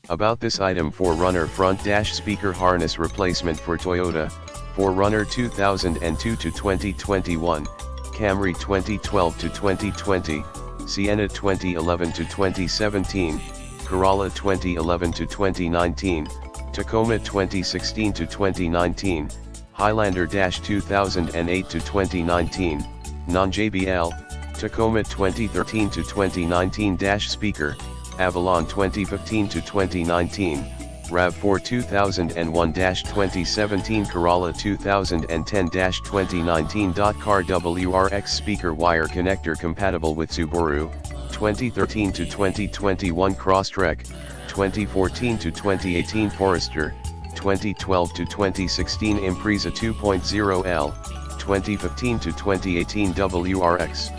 About this item: 4Runner front dash speaker harness replacement for Toyota, 4Runner 2002 to 2021, Camry 2012 to 2020, Sienna 2011 to 2017, Corolla 2011 to 2019, Tacoma 2016 to 2019, Highlander 2008 to 2019, non-JBL, Tacoma 2013 to 2019 speaker, Avalon 2015 to 2019, RAV4 2001-2017, Corolla 2010-2019. Car WRX speaker wire connector compatible with Subaru, 2013 to 2021 Crosstrek, 2014 to 2018 Forester, 2012 to 2016 Impreza 2.0L, 2015 to 2018 WRX.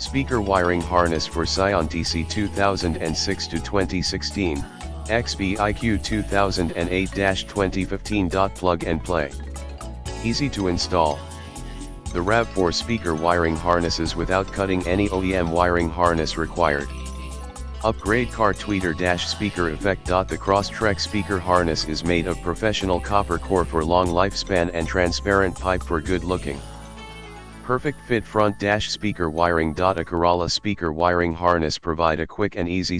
Speaker wiring harness for Scion TC 2006 to 2016, XBIQ 2008-2015. Plug and play. Easy to install. The RAV4 speaker wiring harnesses without cutting any OEM wiring harness required. Upgrade car tweeter speaker effect. The Crosstrek speaker harness is made of professional copper core for long lifespan and transparent pipe for good looking. Perfect fit front speaker wiring. A Corolla speaker wiring harness provide a quick and easy